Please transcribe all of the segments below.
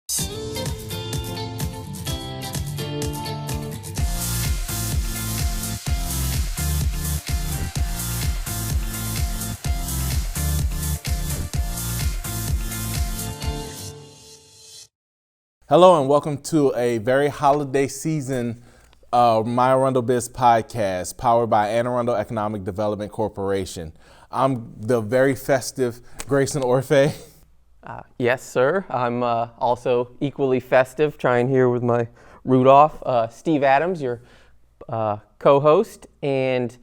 Hello and welcome to a very holiday season My ArundelBiz podcast, powered by Anne Arundel Economic Development Corporation. I'm the very festive Grayson Orfe. Yes, sir. I'm also equally festive, trying here with my Rudolph. Steve Adams, your co-host, and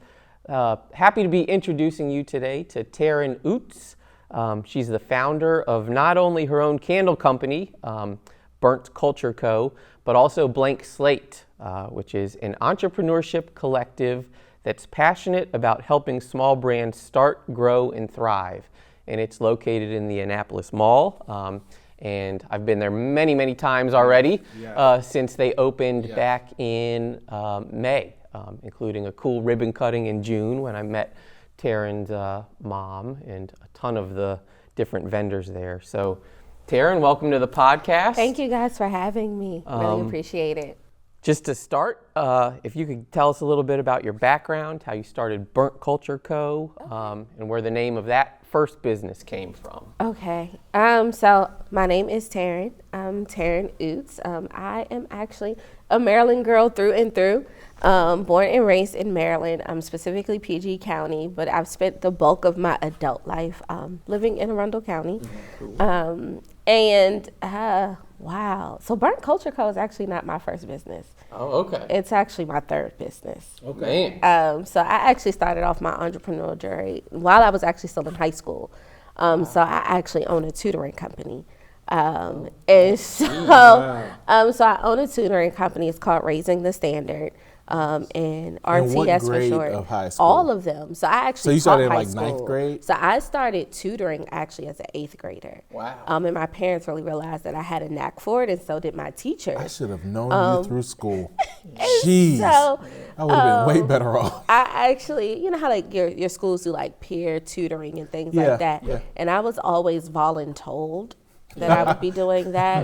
happy to be introducing you today to Taryn Ouzts. She's the founder of not only her own candle company, Burnt Culture Co., but also Blank Slate, which is an entrepreneurship collective that's passionate about helping small brands start, grow, and thrive. And it's located in the Annapolis Mall. And I've been there many, many times already since they opened back in May, including a cool ribbon cutting in June when I met Taryn's mom and a ton of the different vendors there. So Taryn, welcome to the podcast. Thank you guys for having me. Really appreciate it. Just to start, if you could tell us a little bit about your background, how you started Burnt Culture Co., and where the name of that first business came from. Okay. So my name is Taryn. I'm Taryn Ouzts. I am actually a Maryland girl through and through. Born and raised in Maryland, specifically PG County, but I've spent the bulk of my adult life living in Arundel County. Wow. So Burnt Culture Co. is actually not my first business. Oh, okay. It's actually my third business. Okay. So I actually started off my entrepreneurial journey while I was actually still in high school. So I actually own a tutoring company. So I own a tutoring company. It's called Raising the Standard. And RTS for short. Of high school? All of them. So I actually So you started in high like school. ninth grade? So I started tutoring actually as an 8th grader. Wow. And my parents really realized that I had a knack for it, and so did my teachers. I should have known you through school. Jeez, So, I would have been way better off. I actually, you know how like your schools do like peer tutoring and things Yeah, like that. yeah. And I was always voluntold that I would be doing that.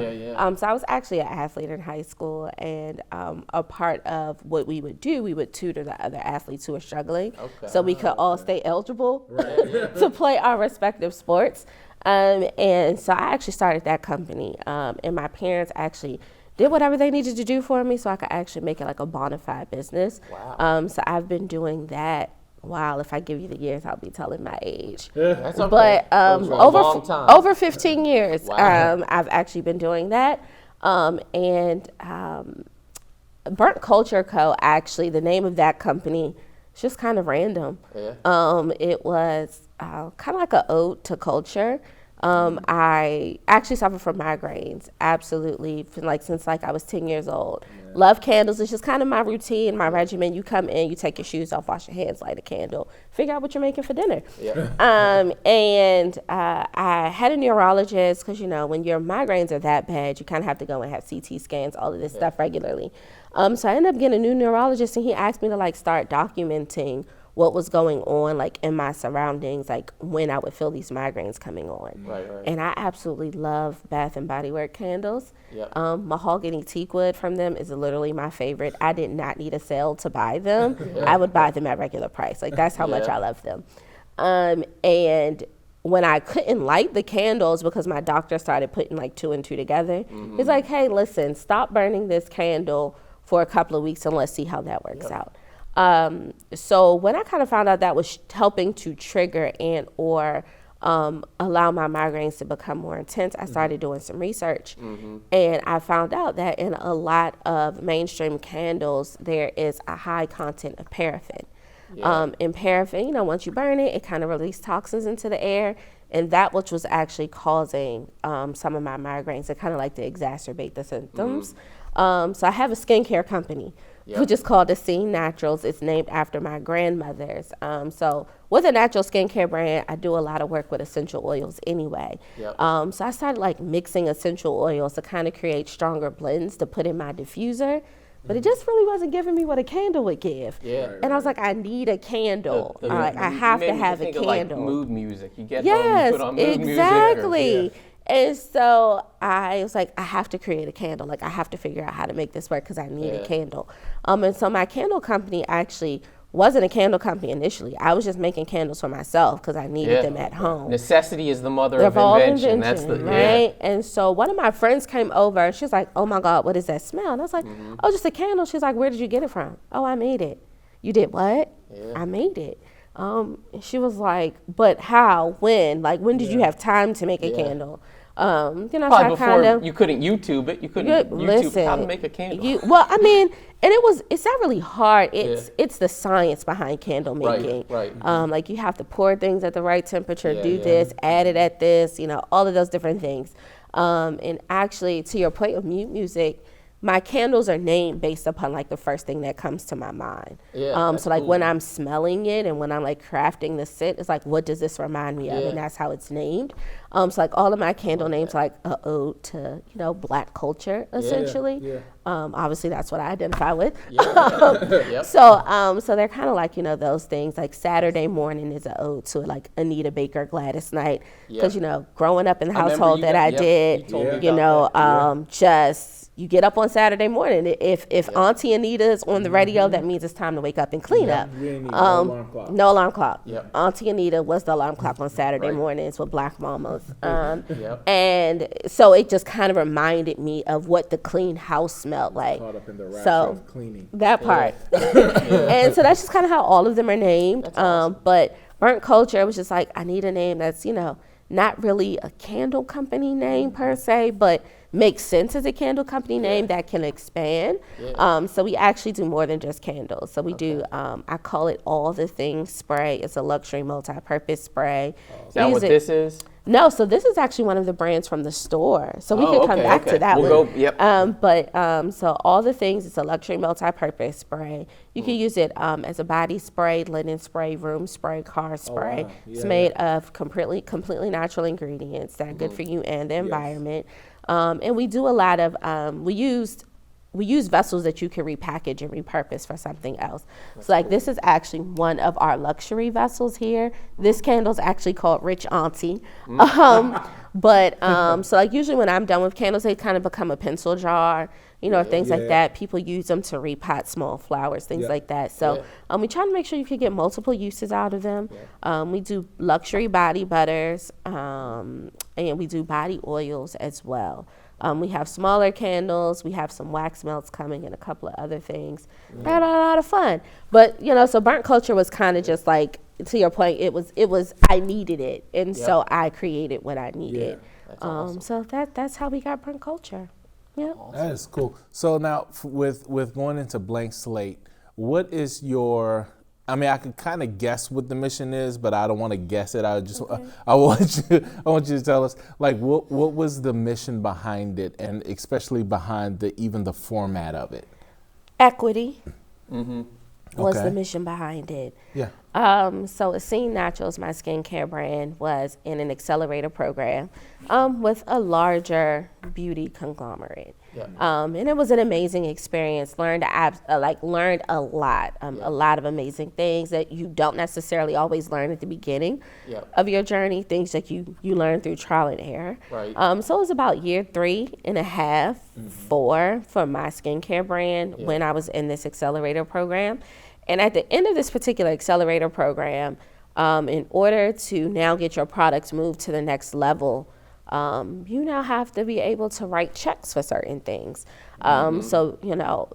So I was actually an athlete in high school, and a part of what we would do, we would tutor the other athletes who were struggling, so we could all stay eligible to play our respective sports. And so I actually started that company, and my parents actually did whatever they needed to do for me so I could actually make it like a bona fide business. Wow. So I've been doing that. Wow, if I give you the years, I'll be telling my age. That's okay. But over 15 years, Wow. I've actually been doing that. And Burnt Culture Co., actually, the name of that company is just kind of random. It was kind of like an ode to culture. I actually suffer from migraines, absolutely, since I was 10 years old. Love candles. It's just kind of my routine, my regimen. You come in, you take your shoes off, wash your hands, light a candle, figure out what you're making for dinner. I had a neurologist because, when your migraines are that bad, you kind of have to go and have CT scans, all of this stuff regularly. So I ended up getting a new neurologist, and he asked me to start documenting what was going on in my surroundings, when I would feel these migraines coming on. Right. And I absolutely love Bath and Body Works candles. Mahogany teak wood from them is literally my favorite. I did not need a sale to buy them. I would buy them at regular price. That's how much I love them. And when I couldn't light the candles because my doctor started putting 2 and 2 together, he's like, hey, listen, stop burning this candle for a couple of weeks and let's see how that works out. So when I kind of found out that was helping to trigger and or allow my migraines to become more intense, I started doing some research. And I found out that in a lot of mainstream candles, there is a high content of paraffin. In paraffin, once you burn it, it kind of releases toxins into the air. And that which was actually causing some of my migraines, to kind of to exacerbate the symptoms. So I have a skincare company, which is called Scene Naturals. It's named after my grandmother's. So with a natural skincare brand, I do a lot of work with essential oils anyway. So I started mixing essential oils to kind of create stronger blends to put in my diffuser. But it just really wasn't giving me what a candle would give. And I was like, I need a candle. I have to have a candle. Of mood music. You get yes, home, you put on mood exactly. music. And so I was like, I have to create a candle. Like, I have to figure out how to make this work because I need a candle. And so my candle company actually wasn't a candle company initially. I was just making candles for myself because I needed them at home. Necessity is the mother of invention. That's the right. And so one of my friends came over and she's like, "Oh my God, what is that smell?" And I was like, "Oh, just a candle." She's like, "Where did you get it from?" "Oh, I made it." "You did what?" "I made it." She was like, "But how? When? Like, when did you have time to make a candle?" Probably so before you couldn't YouTube it. You couldn't YouTube how to make a candle. Well, I mean, and it's not really hard. It's the science behind candle making. Right. Like, you have to pour things at the right temperature, do this, add it at this, all of those different things. And actually, to your point of mute music, my candles are named based upon like the first thing that comes to my mind. So like when I'm smelling it and when I'm like crafting the scent, it's like, what does this remind me of? And that's how it's named. So like all of my candle names are like an ode to, Black culture essentially. Obviously that's what I identify with. So they're kind of like, those things. Like Saturday morning is an ode to like Anita Baker, Gladys Knight. Because, growing up in the household that I did, just, you get up on Saturday morning. If Auntie Anita is on the radio, that means it's time to wake up and clean up. No alarm clock. Auntie Anita was the alarm clock on Saturday mornings with Black mamas. And so it just kind of reminded me of what the clean house smelled like. Caught up in the rapture of cleaning. That part. And so that's just kind of how all of them are named. Awesome. But Burnt Culture was just like, I need a name that's, not really a candle company name per se, but makes sense as a candle company name that can expand. So we actually do more than just candles. So we do, I call it All the Things Spray. It's a luxury multi-purpose spray. Is that what this is? No, so this is actually one of the brands from the store. So we can come back to that one. So All the Things, it's a luxury multi-purpose spray. You can use it as a body spray, linen spray, room spray, car spray. It's made of completely natural ingredients that are good for you and the environment. And we do a lot of, we use vessels that you can repackage and repurpose for something else. So like this is actually one of our luxury vessels here. This candle's actually called Rich Auntie. So like usually when I'm done with candles, they kind of become a pencil jar, or things like that. People use them to repot small flowers, things like that. So we try to make sure you can get multiple uses out of them. We do luxury body butters, and we do body oils as well. We have smaller candles, we have some wax melts coming and a couple of other things. We had a lot of fun. But, so Burnt Culture was kind of just like, to your point, it was I needed it. And so I created what I needed. That's awesome. So that's how we got Burnt Culture. Yeah. Awesome. That is cool. So now with going into Blank Slate, what is your, I can kind of guess what the mission is, but I don't want to guess it. I want you to tell us, like, what was the mission behind it, and especially behind even the format of it? Equity was the mission behind it. Yeah. So Essene Naturals, my skincare brand, was in an accelerator program with a larger beauty conglomerate. And it was an amazing experience. Learned a lot, a lot of amazing things that you don't necessarily always learn at the beginning of your journey, things that you learn through trial and error. So it was about year 3.5, 4 for my skincare brand when I was in this accelerator program. And at the end of this particular accelerator program, in order to now get your products moved to the next level, you now have to be able to write checks for certain things. So,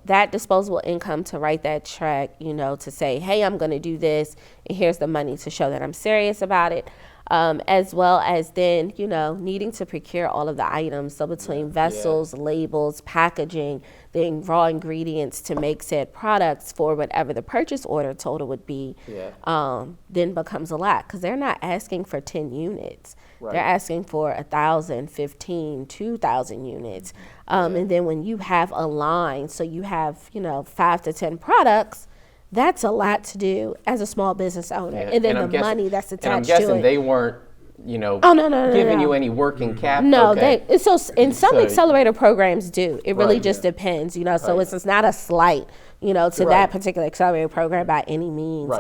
that disposable income to write that check, to say, hey, I'm going to do this, and here's the money to show that I'm serious about it. As well as then, needing to procure all of the items. So between vessels, labels, packaging, then raw ingredients to make said products for whatever the purchase order total would be, then becomes a lot. Because they're not asking for 10 units. They're asking for 1,000, 15, 2,000 units. And then when you have a line, so you have, 5 to 10 products, that's a lot to do as a small business owner. And then money that's attached to it. And I'm guessing they weren't, giving you any working capital. No, some accelerator programs do. It really just depends, so it's not a slight, to that particular accelerator program by any means.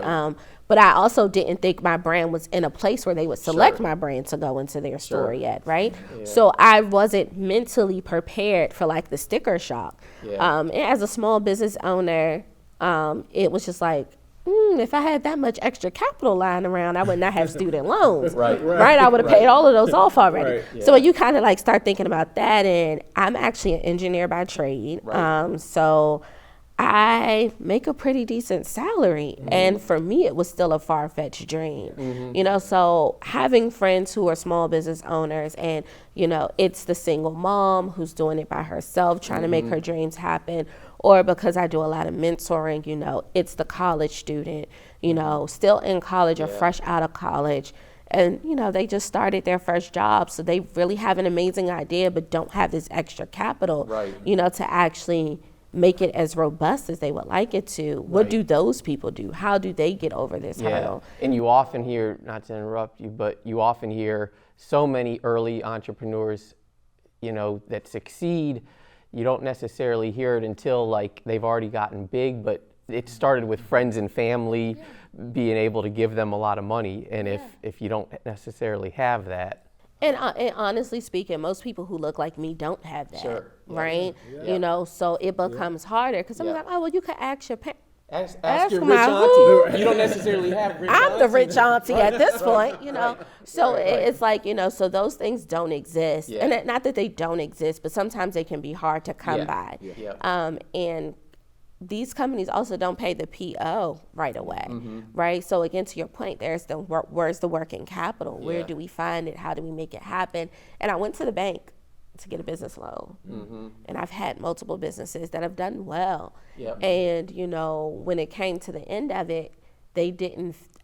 But I also didn't think my brand was in a place where they would select my brand to go into their store yet, right? Yeah. So I wasn't mentally prepared for like the sticker shock. Yeah. And as a small business owner, it was just like, if I had that much extra capital lying around, I would not have student loans, right? I would have paid all of those off already. Right. Yeah. So when you kind of like start thinking about that, and I'm actually an engineer by trade, so I make a pretty decent salary. And for me, it was still a far-fetched dream, you know, so having friends who are small business owners and, you know, it's the single mom who's doing it by herself, trying to make her dreams happen, or because I do a lot of mentoring, you know, it's the college student, you know, still in college or fresh out of college. And, you know, they just started their first job. So they really have an amazing idea, but don't have this extra capital, you know, to actually make it as robust as they would like it to. What do those people do? How do they get over this hurdle? And you often hear, not to interrupt you, but you often hear so many early entrepreneurs, you know, that succeed. You don't necessarily hear it until like they've already gotten big, but it started with friends and family being able to give them a lot of money. And if you don't necessarily have that. And honestly speaking, most people who look like me don't have that, right? You know, so it becomes harder because I'm like, oh, well, you could ask your parents. Ask your rich auntie. You don't necessarily have rich I'm the rich auntie at this point, you know. So it's like, you know, so those things don't exist. And not that they don't exist, but sometimes they can be hard to come by. And these companies also don't pay the PO right away, right? So again, to your point, where's the working capital? Where do we find it? How do we make it happen? And I went to the bank to get a business loan. And I've had multiple businesses that have done well. And, you know, when it came to the end of it,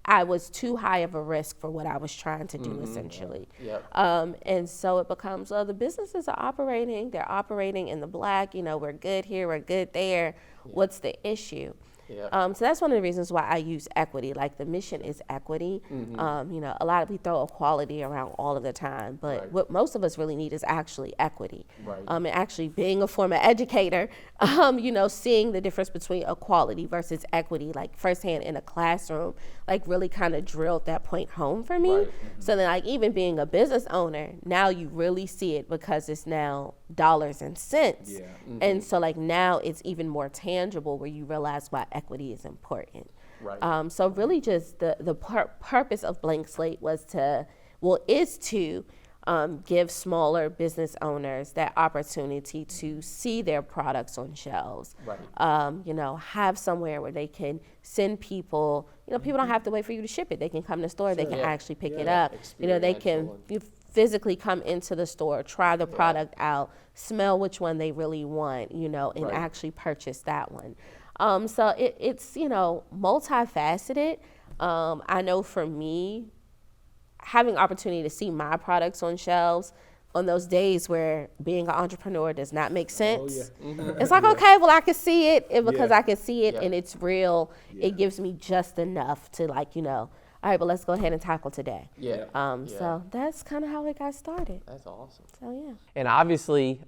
I was too high of a risk for what I was trying to do, essentially. And so it becomes, the businesses are operating, they're operating in the black, you know, we're good here, we're good there. What's the issue? So that's one of the reasons why I use equity. Like the mission is equity. You know, we throw equality around all of the time, but what most of us really need is actually equity. And actually being a former educator, you know, seeing the difference between equality versus equity, like firsthand in a classroom, like really kind of drilled that point home for me. So then like even being a business owner, now you really see it because it's now dollars and cents. And so like now it's even more tangible where you realize why equity is important. So really just the purpose of Blank Slate is to give smaller business owners that opportunity to see their products on shelves. You know, have somewhere where they can send people, you know, people don't have to wait for you to ship it. They can come to the store, they can actually pick it up. You know, they can physically come into the store, try the product out, smell which one they really want, you know, and actually purchase that one. So it's, you know, multifaceted. I know for me, having opportunity to see my products on shelves on those days where being an entrepreneur does not make sense. It's like, okay, well, I can see it. And because I can see it and it's real, it gives me just enough to like, you know, all right, but let's go ahead and tackle today. So that's kind of how it got started. That's awesome. So, And obviously,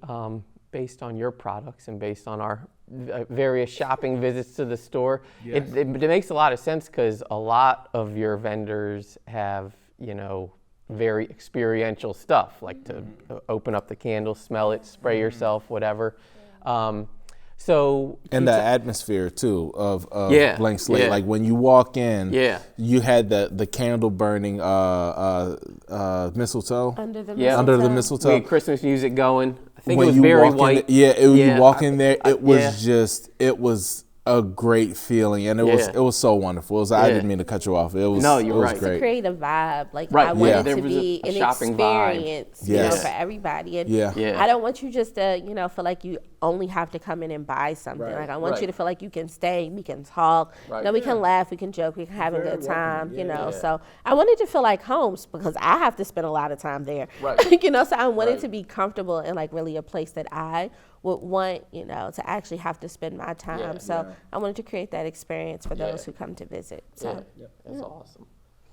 based on your products and based on our various shopping visits to the store, it makes a lot of sense because a lot of your vendors have, you know, very experiential stuff, like to open up the candle, smell it, spray yourself, whatever. So and the atmosphere too of Blank Slate. Like when you walk in, you had the candle burning mistletoe under the mistletoe. We had Christmas music going. I think it was very white. You walk in there, it was a great feeling, and it was so wonderful. I didn't mean to cut you off. It was right. Great. To create a vibe, like I want it to be an experience, you know, for everybody. And I don't want you just to, you know, feel like you only have to come in and buy something. Like I want you to feel like you can stay, we can talk, you know, we can laugh, we can joke, we can have a good time, you know. So I wanted to feel like homes because I have to spend a lot of time there, you know. So I wanted to be comfortable and like really a place that I would want, you know, to actually have to spend my time. So I wanted to create that experience for those who come to visit. So that's awesome.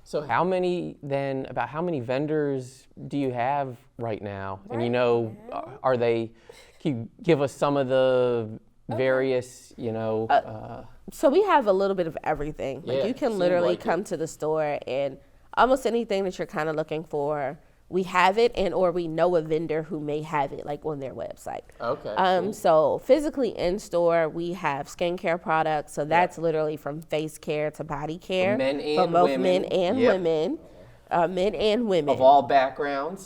So how many vendors do you have right now? And you know, can you give us some of the various, So we have a little bit of everything. Like you can literally come to the store and almost anything that you're kind of looking for, we have it, and or we know a vendor who may have it, like on their website. Okay. Cool. So physically in store, we have skincare products. So that's literally from face care to body care, for both men and women. Men and women of all backgrounds.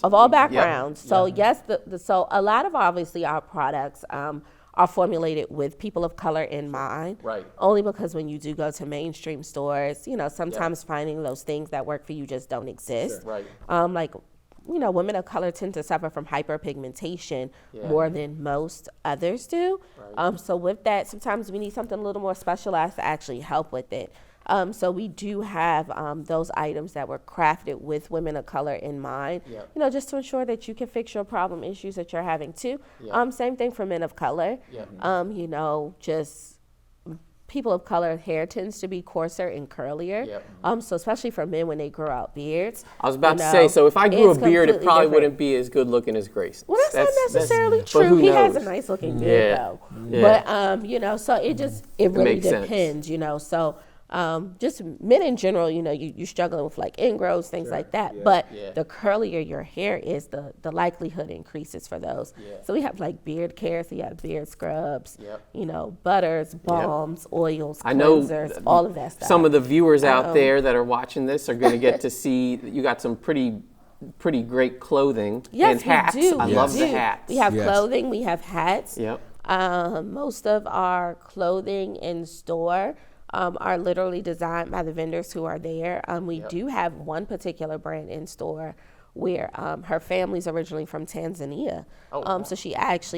So yes, so a lot of obviously our products are formulated with people of color in mind. Right. Only because when you do go to mainstream stores, sometimes finding those things that work for you just don't exist. Sure. Right. Women of color tend to suffer from hyperpigmentation more than most others do. Right. So with that, sometimes we need something a little more specialized to actually help with it. So we do have those items that were crafted with women of color in mind, just to ensure that you can fix your problem issues that you're having too. Same thing for men of color. Just people of color, hair tends to be coarser and curlier. So especially for men when they grow out beards. I was about to say, so if I grew a beard, it probably wouldn't be as good looking as Grace. Well, that's not necessarily true. He has a nice looking beard though. But so it really depends, So just men in general, you're struggling with like ingrowns, things like that. But the curlier your hair is, the likelihood increases for those. So we have like beard care, so you have beard scrubs, butters, balms, oils, cleansers, all of that stuff. Some of the viewers out there that are watching this are going to get to see you got some pretty great clothing and hats. I love the hats. We have clothing, we have hats. Yep. Most of our clothing in store are literally designed by the vendors who are there. We do have one particular brand in store where her family's originally from Tanzania. So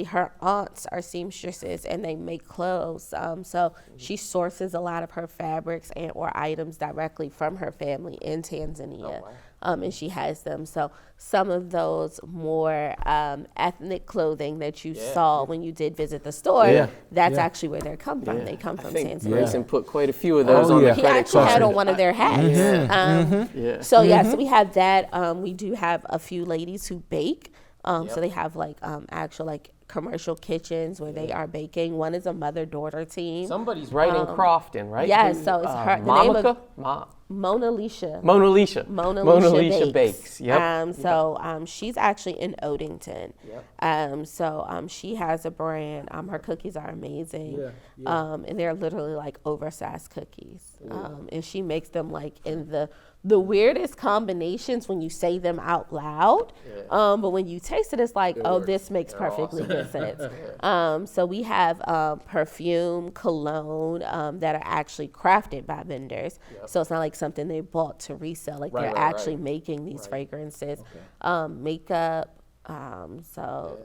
her aunts are seamstresses and they make clothes. So she sources a lot of her fabrics and or items directly from her family in Tanzania. And she has them. So some of those more ethnic clothing that you saw when you did visit the store, that's actually where they come from. They come from Tanzania. Grayson put quite a few of those on the credit card. He actually had on one of their hats. So we have that. We do have a few ladies who bake. So they have like actual like commercial kitchens where they are baking. One is a mother-daughter team. Somebody's right in Crofton, right? Yes, so it's her. The name of Mona Lisa Bakes. Yep. She's actually in Odenton. She has a brand. Her cookies are amazing. And they're literally like oversized cookies. And she makes them like in the weirdest combinations when you say them out loud. But when you taste it, it's like, this makes perfectly good sense. So we have perfume, cologne that are actually crafted by vendors. So it's not like something they bought to resell. Like they're actually making these fragrances. Makeup,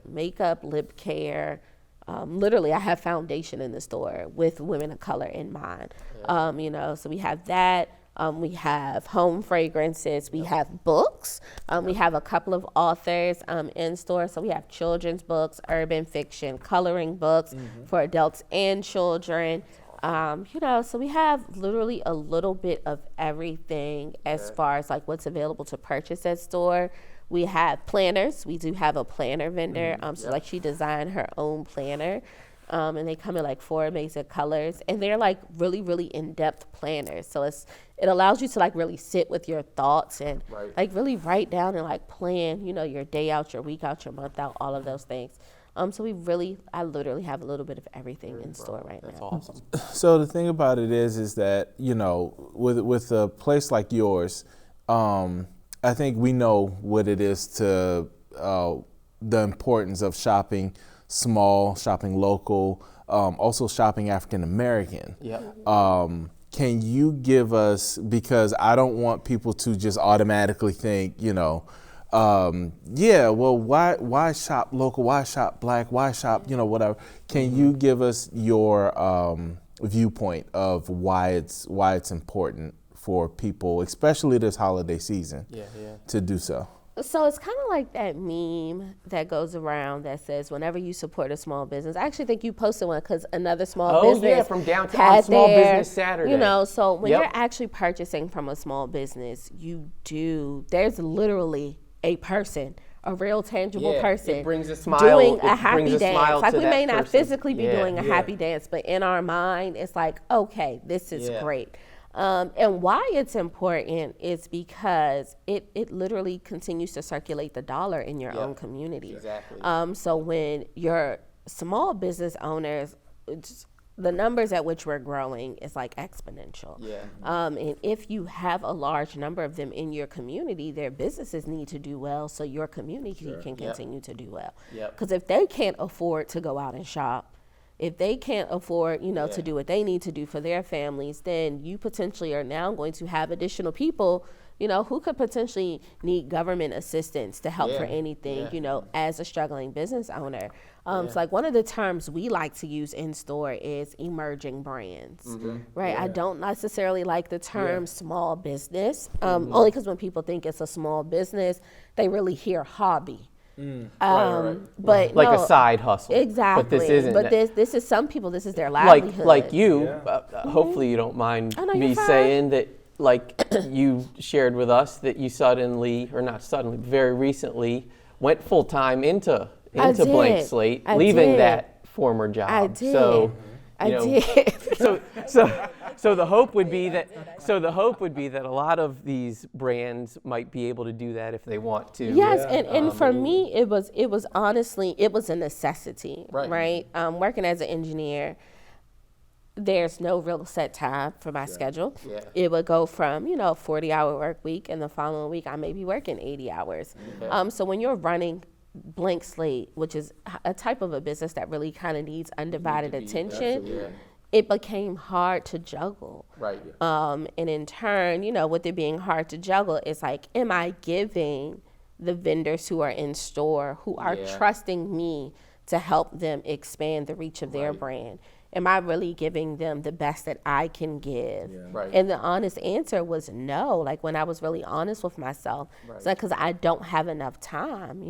makeup, lip care. Literally, I have foundation in the store with women of color in mind. So we have that. We have home fragrances. We have books. We have a couple of authors in store. So we have children's books, urban fiction, coloring books for adults and children. So we have literally a little bit of everything as far as like what's available to purchase at store. We have planners. We do have a planner vendor. Like she designed her own planner. And they come in like 4 basic colors, and they're like really, really in-depth planners. So it allows you to like really sit with your thoughts and like really write down and like plan, your day out, your week out, your month out, all of those things. So I literally have a little bit of everything in store right now. That's awesome. So the thing about it is that, with a place like yours, I think we know what it is to the importance of shopping small, shopping local, also shopping African American. Can you give us, because I don't want people to just automatically think, why shop local, why shop black, why shop, whatever. Can you give us your viewpoint of why it's important for people, especially this holiday season, to do so? So it's kind of like that meme that goes around that says, whenever you support a small business, I actually think you posted one because another small business from downtown Small Business Saturday. So when you're actually purchasing from a small business, there's literally a person a real tangible person. It brings a smile. Doing It a happy brings a dance. smile Like to we that may not person. physically be doing a happy dance, but in our mind, it's like, okay, this is great. And why it's important is because it literally continues to circulate the dollar in your own community. Exactly. So when your small business owners, the numbers at which we're growing is like exponential. And if you have a large number of them in your community, their businesses need to do well so your community can continue to do well. Because if they can't afford to go out and shop, if they can't afford, to do what they need to do for their families, then you potentially are now going to have additional people, who could potentially need government assistance to help for anything, as a struggling business owner. So like one of the terms we like to use in store is emerging brands, right? I don't necessarily like the term small business, only because when people think it's a small business, they really hear hobby. But like no, a side hustle. Exactly. But this isn't. But this is some people. This is their livelihood. Like you. Hopefully you don't mind me saying that. Like you shared with us that you very recently went full time into Blank Slate, leaving that former job. I did. So I did. So the hope would be that a lot of these brands might be able to do that if they want to. Yes, and for me it was honestly a necessity, right? Working as an engineer, there's no real set time for my schedule. It would go from 40-hour work week, and the following week I may be working 80 hours. So when you're running Blank Slate, which is a type of a business that really kind of needs undivided attention, it became hard to juggle. And in turn, with it being hard to juggle, it's like, am I giving the vendors who are in store, who are trusting me to help them expand the reach of their brand? Am I really giving them the best that I can give? And the honest answer was no. Like when I was really honest with myself, it's like, because I don't have enough time,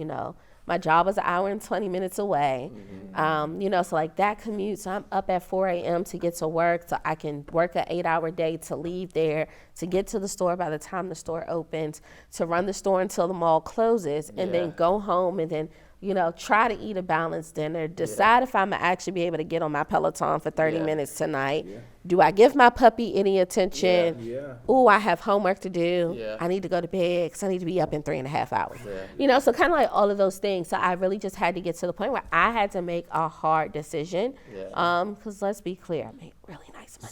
My job is an hour and 20 minutes away. So like that commute, so I'm up at 4 a.m. to get to work, so I can work an 8-hour day to leave there, to get to the store by the time the store opens, to run the store until the mall closes, and then go home and then try to eat a balanced dinner, decide if I'm going to actually be able to get on my Peloton for 30 minutes tonight. Do I give my puppy any attention? Ooh, I have homework to do. I need to go to bed because I need to be up in 3.5 hours. So kind of like all of those things. So I really just had to get to the point where I had to make a hard decision. Because let's be clear, I made really nice money.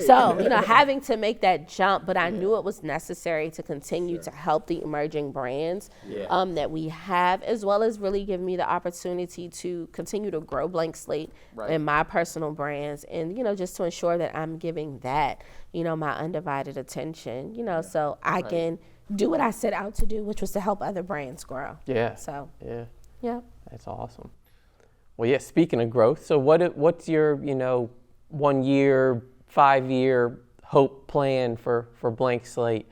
So, having to make that jump, but I knew it was necessary to continue to help the emerging brands that we have, as well as really give me the opportunity to continue to grow Blank Slate and my personal brands, and just to ensure that I'm giving that my undivided attention, so I can do what I set out to do, which was to help other brands grow. So that's awesome. Well, speaking of growth, so what's your 1 year, 5 year hope plan for Blank Slate?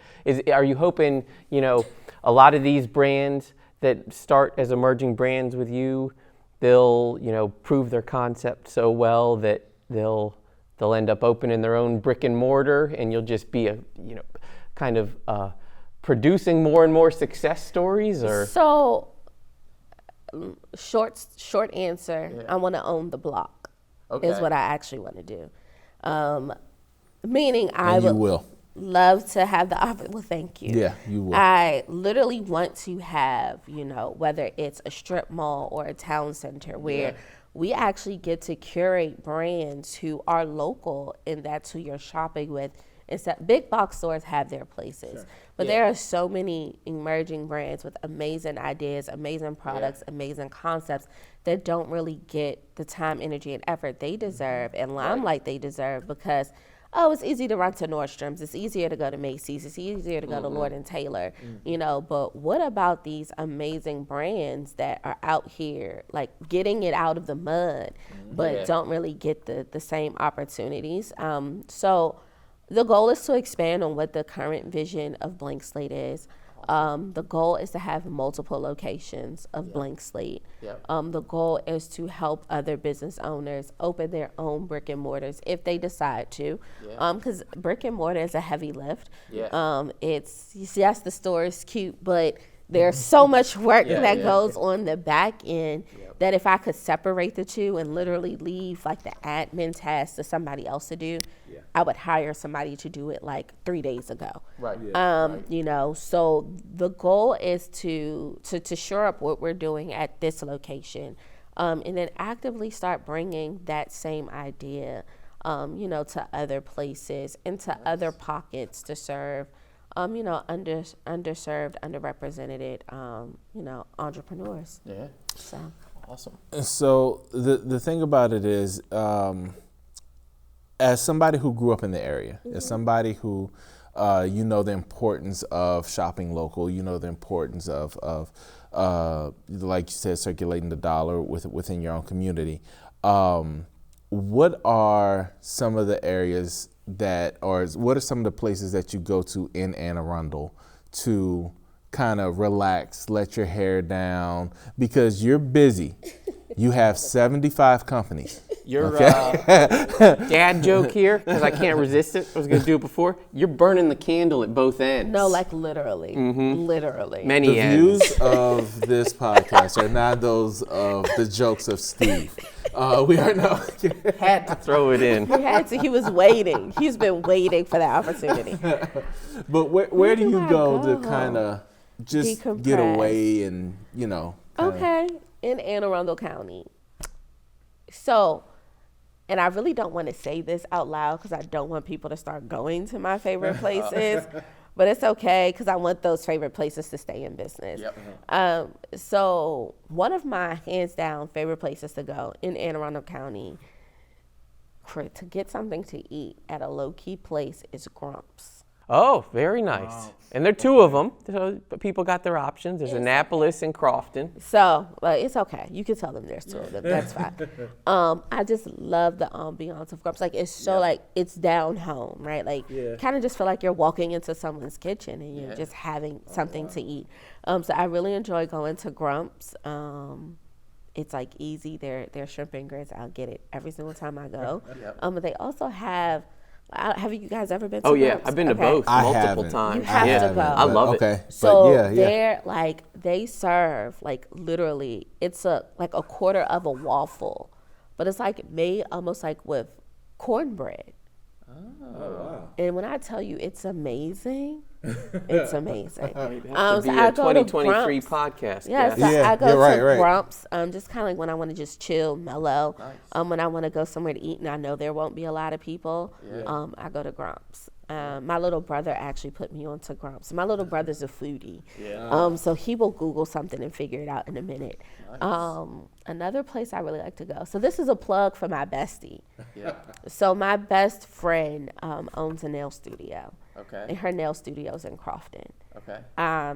Are you hoping a lot of these brands that start as emerging brands with you, they'll prove their concept so well that they'll end up opening their own brick and mortar, and you'll just be producing more and more success stories? Or so short answer, I want to own the block. Is what I actually want to do. Meaning I would love to have the opportunity. Well, thank you. Yeah, you will. I literally want to have, whether it's a strip mall or a town center where we actually get to curate brands who are local, and that's who you're shopping with. Instead, big box stores have their places, but there are so many emerging brands with amazing ideas, amazing products, amazing concepts that don't really get the time, energy, and effort they deserve and limelight they deserve, because it's easy to run to Nordstrom's, it's easier to go to Macy's, it's easier to go to Lord & Taylor, but what about these amazing brands that are out here, like getting it out of the mud, but don't really get the same opportunities? So the goal is to expand on what the current vision of Blank Slate is. The goal is to have multiple locations of Blank Slate. The goal is to help other business owners open their own brick and mortars if they decide to, because brick and mortar is a heavy lift. It's yes, the store is cute, but There's so much work that goes on the back end that if I could separate the two and literally leave like the admin task to somebody else to do, I would hire somebody to do it like 3 days ago. Right. You know, so the goal is to shore up what we're doing at this location, and then actively start bringing that same idea, you know, to other places and to other pockets to serve, you know, underserved, underrepresented, you know, entrepreneurs. Yeah. So. Awesome. So the thing about it is, as somebody who grew up in the area, as somebody who, you know, the importance of shopping local, you know, the importance of like you said, circulating the dollar within your own community. What are some of the areas what are some of the places that you go to in Anne Arundel to kind of relax, let your hair down, because you're busy. You have 75 companies. Your dad joke here, because I can't resist it. I was going to do it before. You're burning the candle at both ends. No, like literally. Literally. Many The ends. views of this podcast are not those of the jokes of Steve. We are now. Had to throw it in. He was waiting. He's been waiting for that opportunity. But where do you I go to go? kind of just Decompress. get away and, you know? Okay, in Anne Arundel County. So, and I really don't want to say this out loud because I don't want people to start going to my favorite places, but it's okay because I want those favorite places to stay in business. So one of my hands down favorite places to go in Anne Arundel County to get something to eat at a low key place is Grumps. Oh, very nice. Wow. And there are two of them, so people got their options. There's Annapolis and Crofton. So, it's okay. You can tell them there's two of them. That's fine. I just love the ambiance of Grumps. Like, it's so, like, it's down home, right? Like, kind of just feel like you're walking into someone's kitchen and you're just having something to eat. So I really enjoy going to Grumps. It's, like, easy. Their shrimp and grits, I'll get it every single time I go. But they also have... have you guys ever been to Grumps? I've been to both multiple times. You have to go. I love it. Okay. So but they're like, they serve like literally, it's like a quarter of a waffle, but it's like made almost like with cornbread. Oh, wow. And when I tell you it's amazing, it's amazing. So I go 2023 podcast. Yeah, so I go to Grumps, just kind of like when I want to just chill, mellow. Nice. When I want to go somewhere to eat and I know there won't be a lot of people, I go to Grumps. My little brother actually put me on to Grumps. My little brother's a foodie, so he will Google something and figure it out in a minute. Nice. Another place I really like to go. So this is a plug for my bestie. So my best friend owns a nail studio. Okay. And her nail studio's in Crofton. Okay.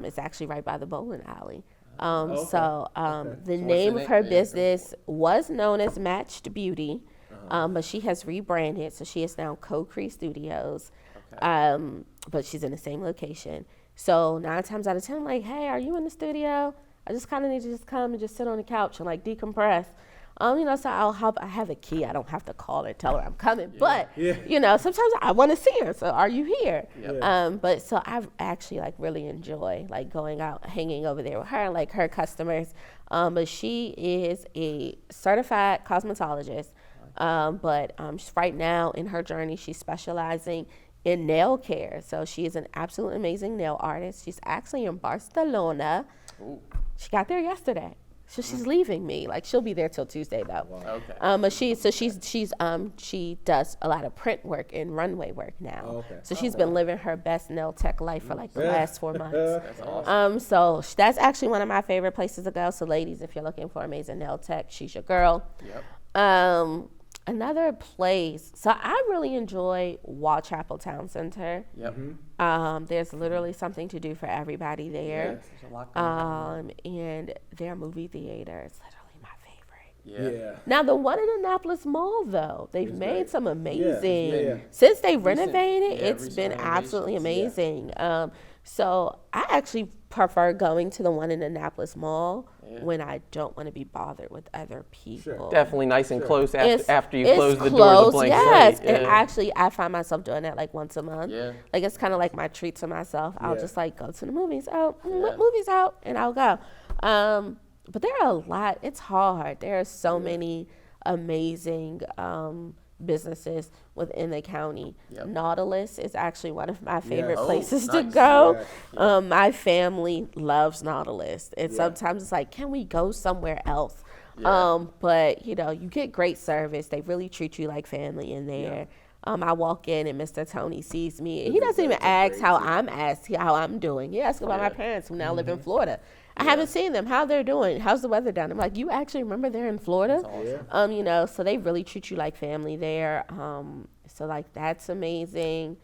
It's actually right by the bowling alley. The name of her business was known as Matched Beauty, but she has rebranded, so she is now Co-Cree Studios. But she's in the same location. So 9 times out of 10, I'm like, hey, are you in the studio? I just kind of need to just come and just sit on the couch and like decompress. So I have a key. I don't have to call her and tell her I'm coming. But, sometimes I want to see her. So are you here? But so I actually like really enjoy like going out, hanging over there with her, like her customers. But she is a certified cosmetologist. But right now in her journey, she's specializing in nail care. So she is an absolutely amazing nail artist. She's actually in Barcelona. Ooh. She got there yesterday. So she's leaving me. Like she'll be there till Tuesday though. Wow. Okay. But she does a lot of print work and runway work now. Oh, okay. So she's been living her best nail tech life for like the last 4 months. That's awesome. So that's actually one of my favorite places to go. So ladies, if you're looking for amazing nail tech, she's your girl. Yep. Another place, so I really enjoy Chapel Town Center. Yep. There's literally something to do for everybody there. Yes, there's a lot going on. And their movie theater is literally my favorite. Yeah. Now the one in Annapolis Mall, though, they've made some amazing. Since they renovated, it's been absolutely amazing. So I actually prefer going to the one in Annapolis Mall when I don't want to be bothered with other people. Definitely nice and close after you it's close the doors of Blank yes. Slate. Yeah. And actually, I find myself doing that like once a month. Yeah. Like it's kind of like my treat to myself. I'll just like go to the movies. Oh, what movie's out? And I'll go. But there are a lot. It's hard. There are so many amazing businesses within the county. Nautilus is actually one of my favorite places to go. My family loves Nautilus. And sometimes it's like, can we go somewhere else? But, you get great service. They really treat you like family in there. I walk in and Mr. Tony sees me. He doesn't even ask how I'm doing. He asks about my parents who now live in Florida. I haven't seen them. How they're doing? How's the weather down? I'm like, you actually remember they're in Florida? That's awesome. So they really treat you like family there. So like that's amazing.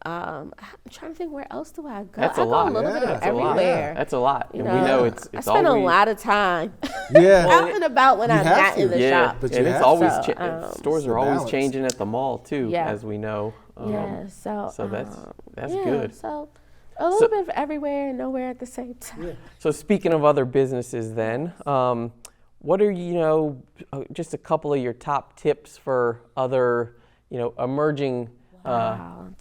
I'm trying to think, where else do I go? That's a I lot. go a little bit of everywhere. That's a lot. And we know it's I spend always, a lot of time out and about when I'm not in the shop. But and it's always stores are always balance. changing at the mall too, as we know. So that's good. So a little bit of everywhere and nowhere at the same time. So speaking of other businesses then, what are, just a couple of your top tips for other, emerging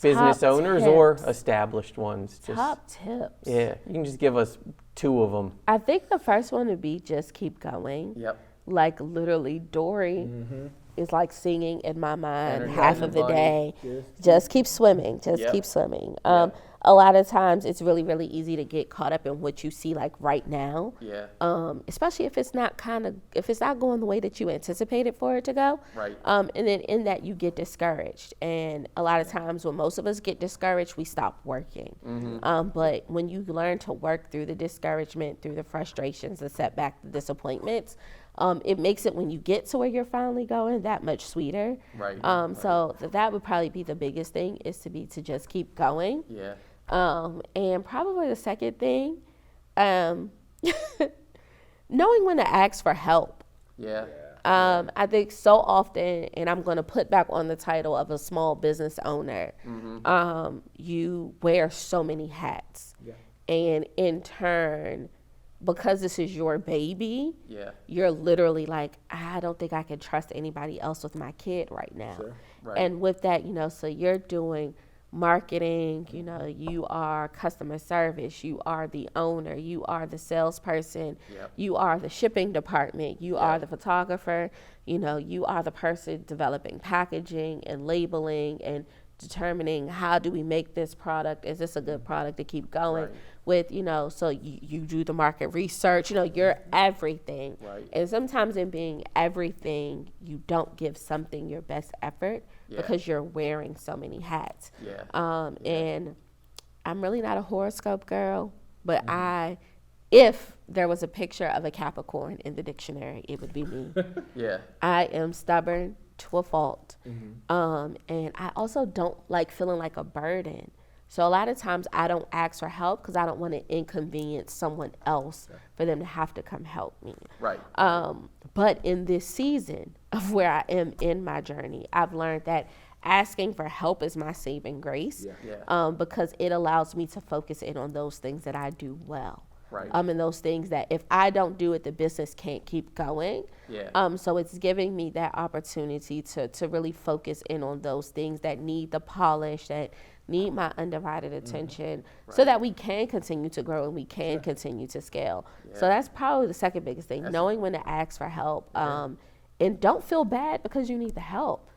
business owners or established ones? Top tips. Yeah, you can just give us 2 of them. I think the first one would be just keep going. Like literally Dory is like singing in my mind half of the day. Just keep swimming. Keep swimming. A lot of times it's really, really easy to get caught up in what you see like right now. Especially if it's not going the way that you anticipated for it to go. And then in that you get discouraged. And a lot of times when most of us get discouraged, we stop working. But when you learn to work through the discouragement, through the frustrations, the setback, the disappointments, it makes it, when you get to where you're finally going, that much sweeter. So that would probably be the biggest thing, is to just keep going. And probably the second thing, knowing when to ask for help. I think so often, and I'm going to put back on the title of a small business owner, you wear so many hats. And in turn, because this is your baby, you're literally like, I don't think I can trust anybody else with my kid right now. And with that, so you're doing marketing, you are customer service, you are the owner, you are the salesperson, you are the shipping department, you are the photographer, you are the person developing packaging and labeling and determining how do we make this product, is this a good product to keep going with, so you do the market research, you're everything. And sometimes in being everything, you don't give something your best effort because you're wearing so many hats. And I'm really not a horoscope girl, but if there was a picture of a Capricorn in the dictionary, it would be me. I am stubborn to a fault. And I also don't like feeling like a burden. So a lot of times I don't ask for help because I don't want to inconvenience someone else for them to have to come help me. But in this season of where I am in my journey, I've learned that asking for help is my saving grace, because it allows me to focus in on those things that I do well. And those things that if I don't do it, the business can't keep going. So it's giving me that opportunity to really focus in on those things that need the polish, that need my undivided attention, so that we can continue to grow and we can continue to scale. So that's probably the second biggest thing, knowing when to ask for help. And don't feel bad because you need the help.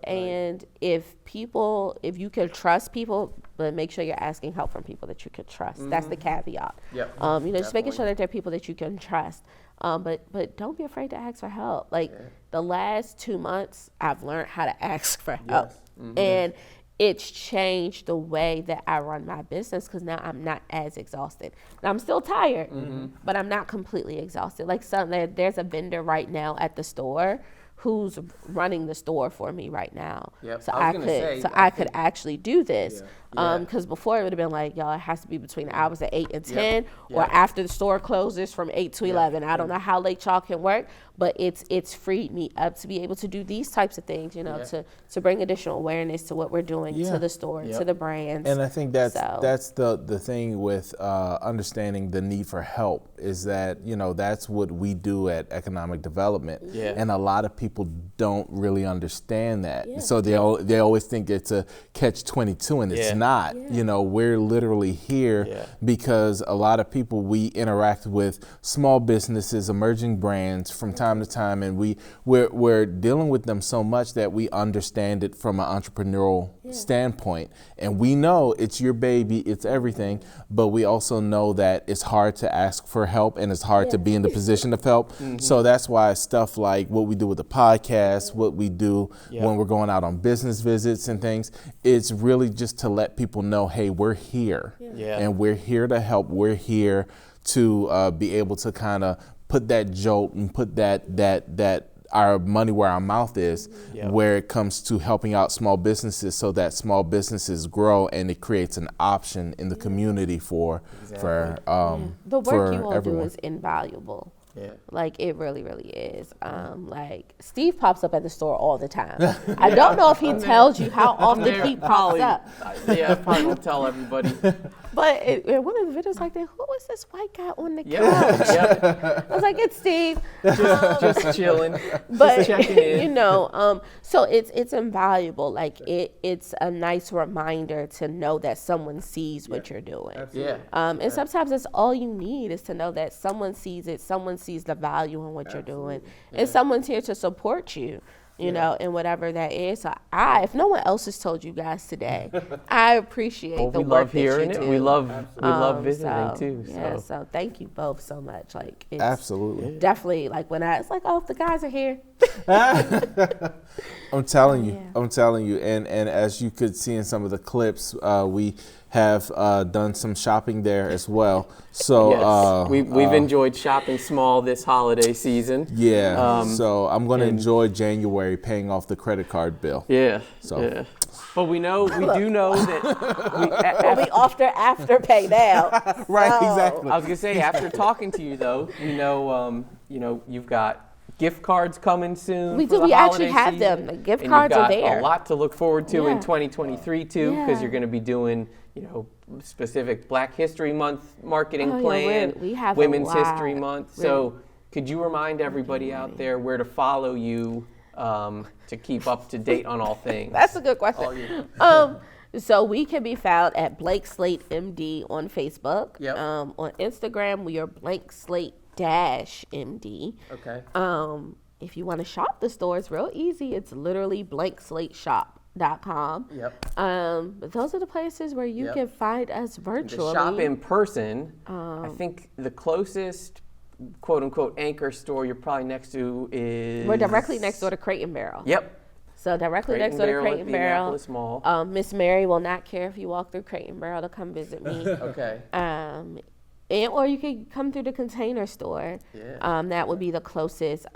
And if you can trust people, but make sure you're asking help from people that you can trust. That's the caveat. Just making sure that there are people that you can trust. But don't be afraid to ask for help. Like the last 2 months, I've learned how to ask for help. And it's changed the way that I run my business, because now I'm not as exhausted. And I'm still tired, but I'm not completely exhausted. Like there's a vendor right now at the store who's running the store for me right now. So I could actually do this. Because before it would have been like, y'all, it has to be between the hours of 8 and 10 or after the store closes from 8 to 11. I don't know how late y'all can work, but it's freed me up to be able to do these types of things, to bring additional awareness to what we're doing to the store, to the brands. And I think that's the thing with understanding the need for help is that, that's what we do at economic development. Yeah. And a lot of people don't really understand that. Yeah. So they always think it's a catch-22, and it's not. Yeah. We're literally here because a lot of people, we interact with small businesses, emerging brands from time to time, and we're dealing with them so much that we understand it from an entrepreneurial standpoint. And we know it's your baby, it's everything, but we also know that it's hard to ask for help and it's hard to be in the position of help. Mm-hmm. So that's why stuff like what we do with the podcast, what we do when we're going out on business visits and things, it's really just to let people know, hey, we're here and we're here to help. We're here to be able to kind of put that jolt and put that our money where our mouth is where it comes to helping out small businesses so that small businesses grow and it creates an option in the community for the work you all do is invaluable. Yeah. Like it really, really is. Like Steve pops up at the store all the time. I don't know if he tells you how often he pops up. I probably won't tell everybody. But one of the videos like that, who was this white guy on the couch? I was like, it's Steve. Just chilling, but, just checking in. So it's invaluable. Like it's a nice reminder to know that someone sees what you're doing. Absolutely. And sometimes that's all you need is to know that someone sees it, someone sees the value in what you're doing, and someone's here to support you. And whatever that is. So if no one else has told you guys today, I appreciate the work that you do. We love visiting too. So thank you both so much. Like it's absolutely, definitely like when it's like, oh, the guys are here. I'm telling you, and as you could see in some of the clips, we have done some shopping there as well. So we've enjoyed shopping small this holiday season. Yeah. So I'm going to enjoy January paying off the credit card bill. Yeah. So. Yeah. But we do know that we'll be after pay now. Right. Exactly. I was gonna say after talking to you though, you've got gift cards coming soon. We do. We actually have them. The gift cards are there. You've got a lot to look forward to in 2023 too, because you're going to be doing, specific Black History Month marketing plan. We have Women's History Month. So, could you remind everybody out there where to follow you to keep up to date on all things? That's a good question. So we can be found at Blank Slate MD on Facebook. Yep. On Instagram, we are Blank Slate -MD. Okay. If you want to shop the store, it's real easy. It's literally blankslateshop.com. Yep. But those are the places where you can find us virtually. To shop in person, I think the closest quote unquote anchor store you're probably next to is... We're directly next door to Crate and Barrel. Yep. So directly next door to Crate and Barrel. Annapolis Mall. Miss Mary will not care if you walk through Crate and Barrel to come visit me. Okay. Or you could come through the Container Store. Yeah. That would be the closest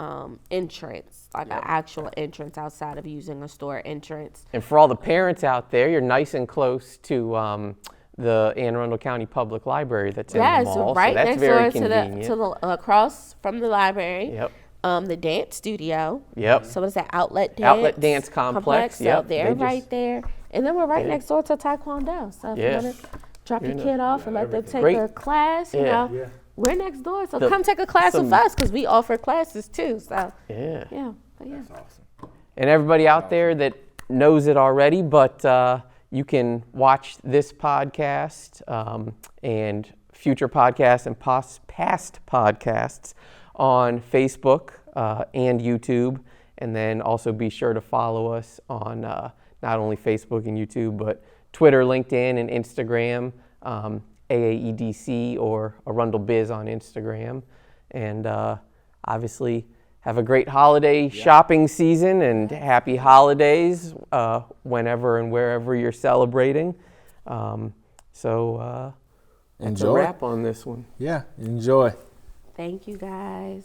entrance, like an actual entrance outside of using a store entrance. And for all the parents out there, you're nice and close to the Anne Arundel County Public Library that's in the mall. Right so that's next very door convenient. to the across from the library. Yep. The dance studio. Yep. So what is that? Outlet Dance Complex. So they're right there. And then we're right next door to Taekwondo. So if you want to drop your kid off and let them take a class, we're next door. So come take a class with us because we offer classes too. So That's awesome. And everybody out there that knows it already, but you can watch this podcast and future podcasts and past podcasts on Facebook and YouTube. And then also be sure to follow us on not only Facebook and YouTube, but Twitter, LinkedIn, and Instagram, AAEDC or ArundelBiz on Instagram. And obviously, have a great holiday shopping season and happy holidays whenever and wherever you're celebrating. So that's a wrap on this one. Yeah, enjoy. Thank you, guys.